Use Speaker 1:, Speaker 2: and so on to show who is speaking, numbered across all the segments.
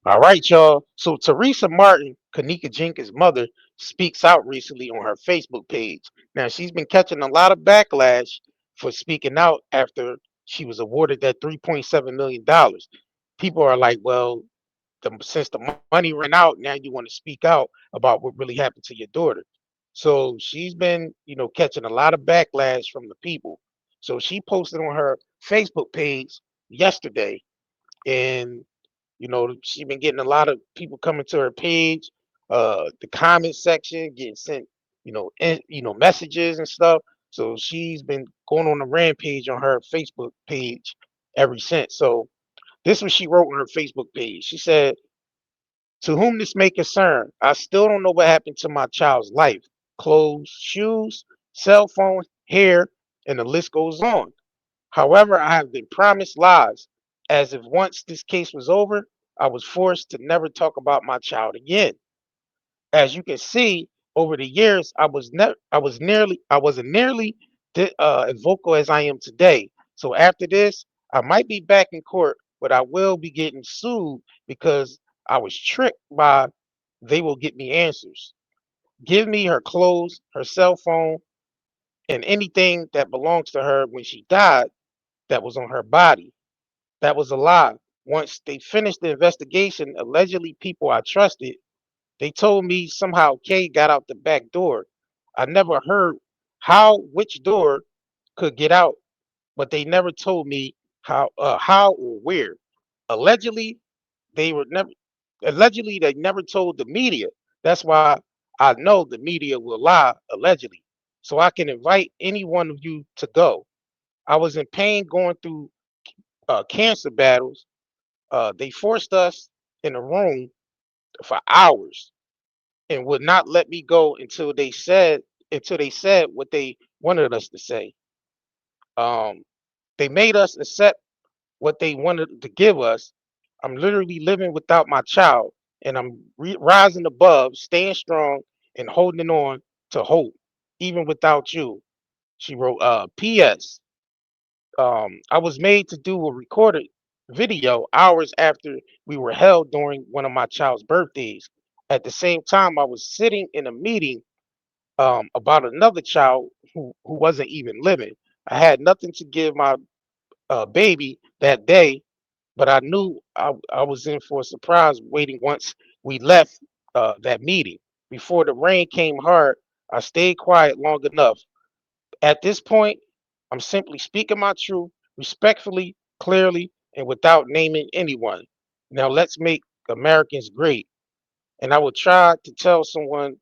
Speaker 1: All right, y'all. So Teresa Martin, Kenneka Jenkins' mother, speaks out recently on her Facebook page. Now she's been catching a lot of backlash for speaking out after she was awarded that $3.7 million. People are like, well, since the money ran out, now you want to speak out about what really happened to your daughter. So she's been, catching a lot of backlash from the people. So she posted on her Facebook page yesterday, and she been getting a lot of people coming to her page, the comment section, getting sent, messages and stuff. So she's been going on a rampage on her Facebook page ever since. So this is what she wrote on her Facebook page. She said, "To whom this may concern, I still don't know what happened to my child's life. Clothes, shoes, cell phone, hair, and the list goes on. However, I have been promised lies, as if once this case was over, I was forced to never talk about my child again. As you can see, over the years, I wasn't nearly as vocal as I am today. So after this, I might be back in court, but I will be getting sued because I was tricked by they will get me answers. Give me her clothes, her cell phone, and anything that belongs to her when she died that was on her body. That was a lie. Once they finished the investigation, allegedly people I trusted, they told me somehow Kay got out the back door. I never heard which door could get out, but they never told me how or where. Allegedly, they were never allegedly they never told the media. That's why I know the media will lie allegedly. So I can invite any one of you to go. I was in pain going through cancer battles. They forced us in a room for hours and would not let me go until they said what they wanted us to say. Um, they made us accept what they wanted to give us. I'm literally living without my child, and I'm rising above, staying strong, and holding on to hope, even without you. She wrote, P.S. I was made to do a recorded video hours after we were held during one of my child's birthdays. At the same time, I was sitting in a meeting about another child who wasn't even living. I had nothing to give my baby that day, but I knew I was in for a surprise waiting once we left that meeting. Before the rain came hard, I stayed quiet long enough. At this point, I'm simply speaking my truth respectfully, clearly, and without naming anyone. Now let's make Americans great. And I will try to tell someone,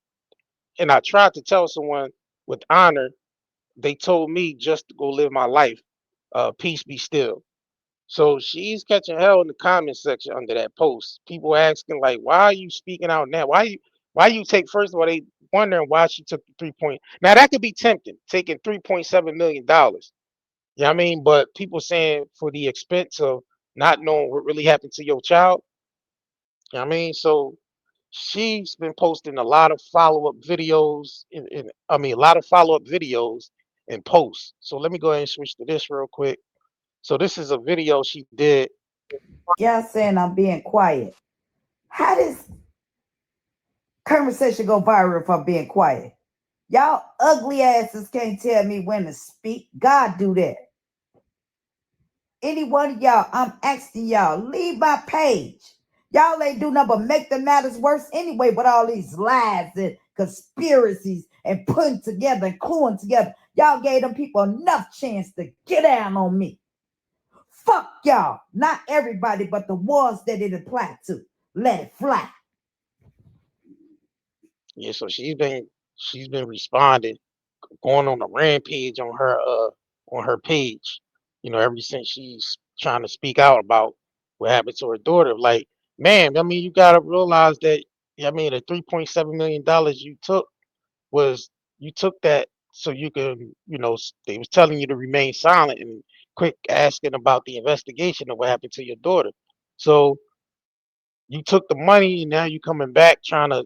Speaker 1: and I tried to tell someone with honor. They told me just to go live my life. Peace be still. So she's catching hell in the comment section under that post. People asking like, why are you speaking out now? Why you take first of all, they wondering why she took the 3 point. Now that could be tempting, taking $3.7 million. You know what I mean? But people saying for the expense of not knowing what really happened to your child. You know what I mean? So she's been posting a lot of follow-up videos a lot of follow-up videos and posts. So let me go ahead and switch to this real quick. So this is a video she did.
Speaker 2: Y'all saying I'm being quiet. How does conversation go viral if I'm being quiet? Y'all ugly asses can't tell me when to speak. God do that. Any one of y'all, I'm asking y'all, leave my page. Y'all ain't do nothing but make the matters worse anyway with all these lies and conspiracies and putting together and cluing together. Y'all gave them people enough chance to get down on me. Fuck y'all. Not everybody, but the ones that it applied to. Let it fly.
Speaker 1: Yeah, so she's been responding, going on a rampage on her page. Ever since she's trying to speak out about what happened to her daughter. Like, man, I mean, you gotta realize that. I mean, the $3.7 million you took that so you can, they was telling you to remain silent and quit asking about the investigation of what happened to your daughter. So you took the money and now you coming back trying to,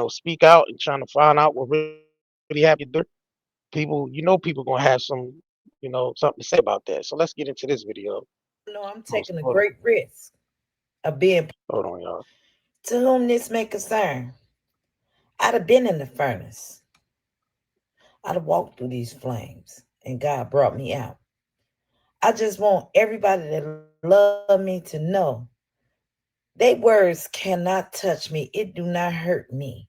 Speaker 1: speak out and trying to find out what really happened to your daughter. People gonna have some, something to say about that. So let's get into this video.
Speaker 2: No, I'm
Speaker 1: Hold
Speaker 2: taking a
Speaker 1: hold on.
Speaker 2: great risk. of being
Speaker 1: Hold on, y'all.
Speaker 2: to whom this may concern. I'd have been in the furnace. I'd have walked through these flames, and God brought me out. I just want everybody that love me to know they words cannot touch me. It do not hurt me.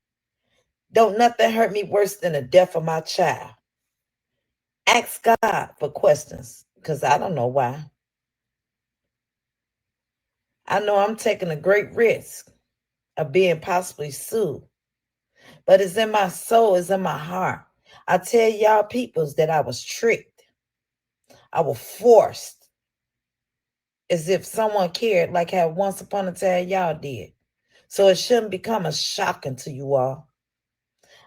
Speaker 2: Don't nothing hurt me worse than the death of my child. Ask God for questions, because I don't know why. I know I'm taking a great risk of being possibly sued, but it's in my soul, it's in my heart. I tell y'all peoples that I was tricked. I was forced as if someone cared like how once upon a time y'all did. So it shouldn't become a shocking to you all.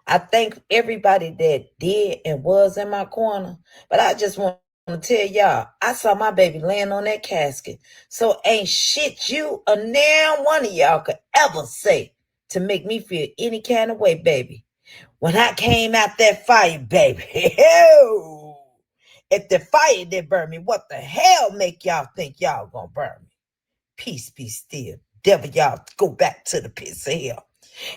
Speaker 2: I thank everybody that did and was in my corner, but I just want to tell y'all, I saw my baby laying on that casket. So ain't shit you or now one of y'all could ever say to make me feel any kind of way, baby. When I came out that fire, baby, if the fire did burn me, what the hell make y'all think y'all gonna burn me? Peace be still. Devil, y'all go back to the pits of hell.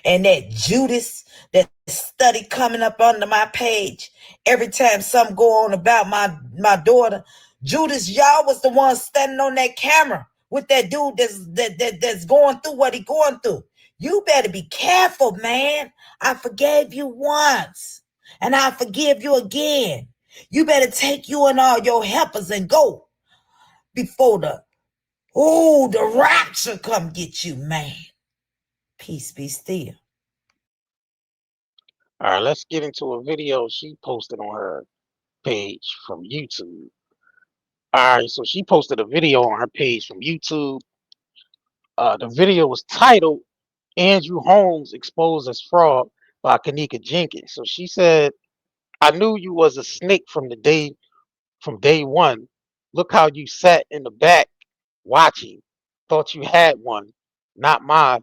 Speaker 2: And that Judas, that study coming up under my page, every time something go on about my daughter, Judas, y'all was the one standing on that camera with that dude that's going through what he going through. You better be careful, man. I forgave you once, and I forgive you again. You better take you and all your helpers and go before the rapture come get you, man. Peace be still.
Speaker 1: All right, let's get into a video she posted on her page from YouTube. All right, so she posted a video on her page from YouTube. The video was titled Andrew Holmes exposed as fraud by Kenneka Jenkins. So she said, I knew you was a snake from day one. Look how you sat in the back watching. Thought you had one. Not my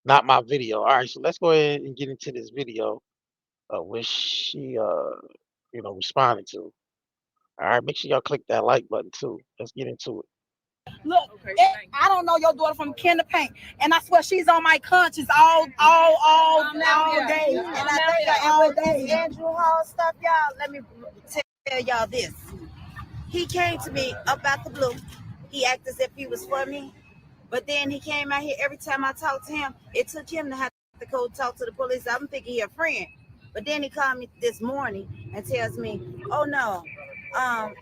Speaker 1: not my video. All right, so let's go ahead and get into this video which she responded to. All right, make sure y'all click that like button too. Let's get into it.
Speaker 3: Look, I don't know your daughter from can of paint, and I swear she's on my conscience all day, and I think that all day. Andrew Hall stuff, y'all. Let me tell y'all this. He came to me up out the blue. He acted as if he was for me, but then he came out here every time I talked to him. It took him to have to go talk to the police. I'm thinking he a friend, but then he called me this morning and tells me, "Oh no,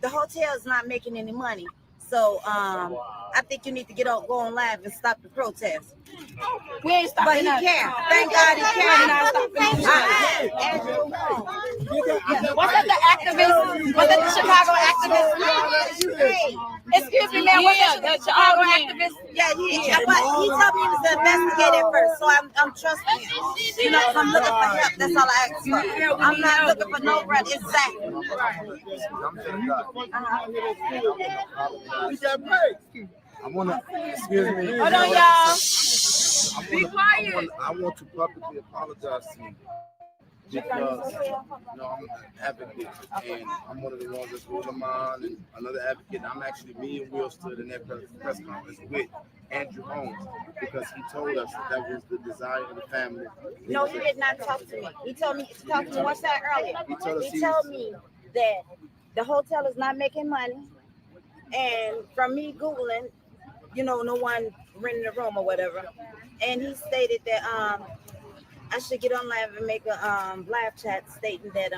Speaker 3: the hotel is not making any money. So I think you need to go on live and stop the protest." We ain't stopping. But he can't. Thank God he can't. Was that the activist? Was that the Chicago activist? Hey, excuse me, man. Was that the Chicago activist? Yeah, but he told me he was the investigator at first, so I'm trusting him. You know, if I'm looking for help, that's all I ask for. I'm not looking for no run. Exactly.
Speaker 4: I want to, excuse me.
Speaker 3: Hold on, y'all.
Speaker 4: Be quiet. I want to publicly apologize to you because I'm an advocate and I'm one of the ones that's ruling mine and another advocate. I'm actually, me and Will stood in that press conference with Andrew Holmes because he told us that was the desire of the family.
Speaker 3: No, he did not talk to me. He told me to talk to me. What's that earlier? He told me that the hotel is not making money, and from me Googling, no one renting a room or whatever. And he stated that I should get on live and make a live chat stating that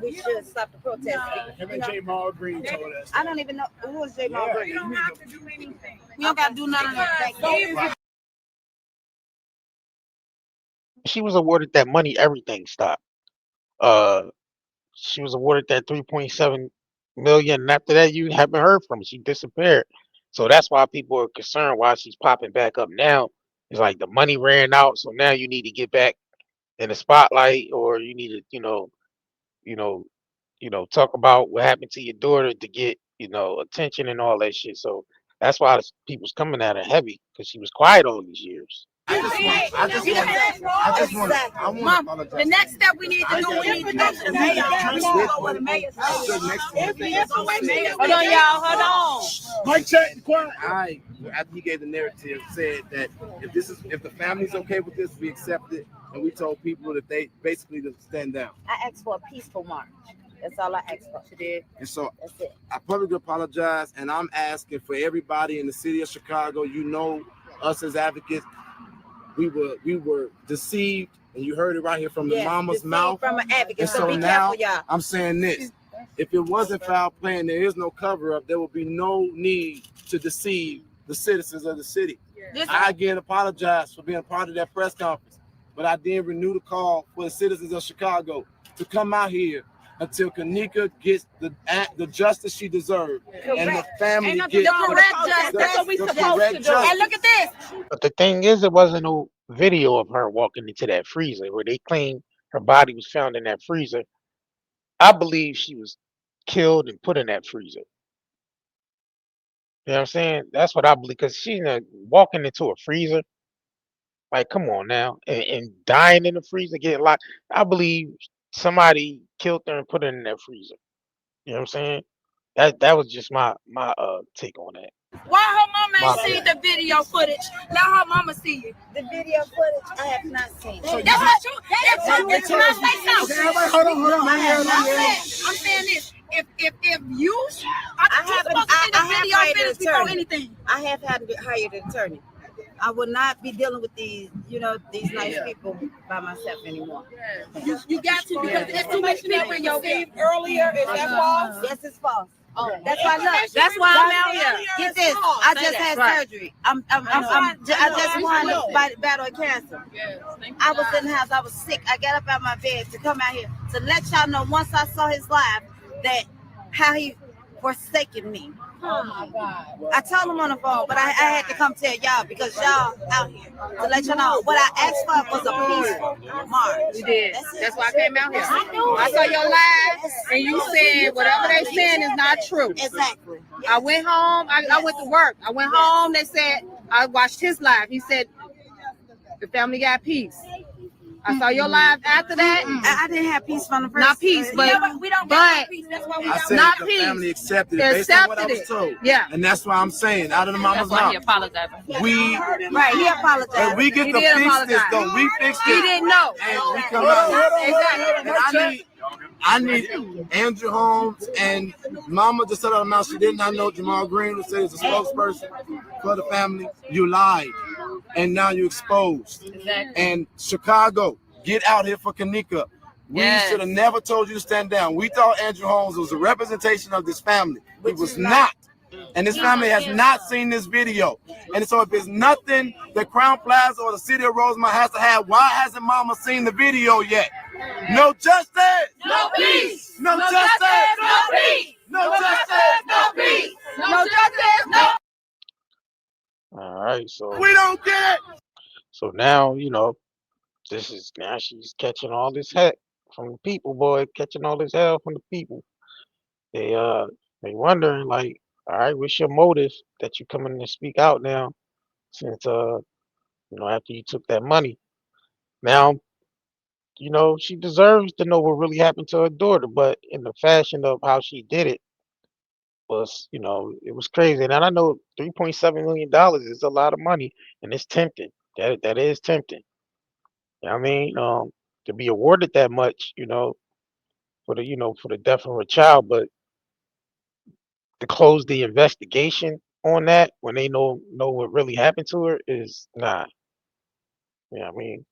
Speaker 3: we should stop the protest.
Speaker 5: Him and J. Maul Green told us.
Speaker 3: I don't even know who is J. Maul Green.
Speaker 5: We don't have to do anything.
Speaker 3: We don't got to do none of that.
Speaker 1: She was awarded that money, everything stopped. Uh, she was awarded that 3.7 million, and after that, you haven't heard from her. She disappeared. So that's why people are concerned why she's popping back up now. It's like the money ran out, so now you need to get back in the spotlight, or you need to, you know, talk about what happened to your daughter to get, attention and all that shit. So that's why people's coming at her heavy because she was quiet all these years.
Speaker 4: I just want to apologize.
Speaker 3: The next step we need to do, we need to go to the mayor. We need to go where the mayor's Hold on, y'all. Hold on.
Speaker 5: Mike, check, quiet.
Speaker 4: After he gave the narrative, said that if the family's okay with this, we accept it, and we told people that they basically to stand down.
Speaker 6: I asked for a peaceful march. That's all I asked for.
Speaker 4: And so
Speaker 6: That's it.
Speaker 4: I publicly apologize, and I'm asking for everybody in the city of Chicago. You know, us as advocates, we were deceived, and you heard it right here from the mama's mouth.
Speaker 6: From an advocate.
Speaker 4: And
Speaker 6: So
Speaker 4: so
Speaker 6: be
Speaker 4: now
Speaker 6: careful, y'all.
Speaker 4: I'm saying this: if it wasn't foul play and there is no cover up, there will be no need to deceive the citizens of the city. I again apologize for being a part of that press conference, but I did renew the call for the citizens of Chicago to come out here until Kenneka gets the justice she deserved, and the family gets
Speaker 3: the correct justice. That's what we supposed to do. And look at this.
Speaker 1: But the thing is, it wasn't no video of her walking into that freezer where they claim her body was found in that freezer. I believe she was killed and put in that freezer. You know what I'm saying? That's what I believe, because she's walking into a freezer. Like, come on now, and dying in the freezer, getting locked. I believe somebody killed her and put her in that freezer. You know what I'm saying? That was just my take on that.
Speaker 3: Why her mama ain't seen the video footage? Let her mama see it.
Speaker 6: The video footage, I have not seen.
Speaker 3: That's what you. That's what I say something.
Speaker 5: Everybody, hold on.
Speaker 3: I'm saying this. If you, I have video footage before anything.
Speaker 6: I have had to hire an attorney. I will not be dealing with these nice people by myself anymore.
Speaker 3: You got to, because there's too much people in your video.
Speaker 6: Earlier, is that false? Yes, it's false.
Speaker 3: Oh,
Speaker 6: That's why. Look,
Speaker 3: that's why I'm out here.
Speaker 6: Get this. I just had surgery. I just won the battle of cancer. I was in the house. I was sick. I got up out of my bed to come out here to let y'all know, once I saw his live, that how he forsaken me.
Speaker 3: Oh my God.
Speaker 6: I told him on the phone, but I had to come tell y'all, because y'all out here to let y'all know. What I asked for was a peaceful march.
Speaker 3: You did. That's why I came out here. I saw your live, and you said whatever they saying is not true.
Speaker 6: Exactly.
Speaker 3: I went home. I went to work. I went home. They said, I watched his live. He said, the family got peace. I saw your live after that.
Speaker 6: I didn't have peace from the first.
Speaker 3: Not peace, but
Speaker 6: we don't
Speaker 3: but
Speaker 6: peace. That's why we
Speaker 4: I
Speaker 6: got
Speaker 4: said
Speaker 3: not
Speaker 4: the
Speaker 3: peace.
Speaker 4: family accepted it
Speaker 3: They
Speaker 4: based on what I
Speaker 3: accepted
Speaker 4: was
Speaker 3: it.
Speaker 4: told.
Speaker 3: Yeah.
Speaker 4: And that's why I'm saying, out of the mama's mouth.
Speaker 3: He apologized.
Speaker 4: We
Speaker 6: right. He apologized.
Speaker 4: and we get
Speaker 3: He
Speaker 4: to
Speaker 3: did
Speaker 4: fix
Speaker 3: apologize.
Speaker 4: this though. We fixed
Speaker 3: He
Speaker 4: it.
Speaker 3: didn't know.
Speaker 4: And we come out.
Speaker 3: Exactly.
Speaker 4: And I need Andrew Holmes and Mama just said out of mouth she did not know Jamal Green, who said he's a spokesperson for the family. You lied, and now you're exposed.
Speaker 3: Exactly.
Speaker 4: And Chicago, get out here for Kenneka. We should have never told you to stand down. We thought Andrew Holmes was a representation of this family. He was not. And this family has not seen this video. And so if it's nothing that Crowne Plaza or the city of Rosemont has to have, why hasn't Mama seen the video yet? No justice!
Speaker 3: No peace!
Speaker 4: No justice!
Speaker 3: No peace!
Speaker 4: No justice!
Speaker 3: No peace! No justice! No.
Speaker 1: All right, so
Speaker 4: We don't get it!
Speaker 1: so now now she's catching all this heck from the people, boy, catching all this hell from the people. They wondering, like, all right, what's your motive that you coming to speak out now, since after you took that money. Now, she deserves to know what really happened to her daughter, but in the fashion of how she did it was, it was crazy. And I know $3.7 million is a lot of money, and it's tempting. That is tempting. You know what I mean? To be awarded that much, for the death of a child, but to close the investigation on that when they know what really happened to her is nah. You know what I mean?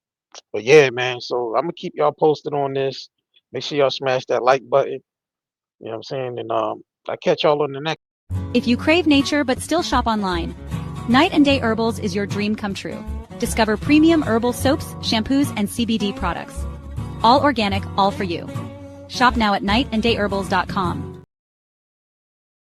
Speaker 1: But yeah, man. So I'm gonna keep y'all posted on this. Make sure y'all smash that like button. You know what I'm saying? And I'll catch y'all on the next.
Speaker 7: If you crave nature but still shop online, Night and Day Herbals is your dream come true. Discover premium herbal soaps, shampoos, and CBD products. All organic, all for you. Shop now at nightandayherbals.com.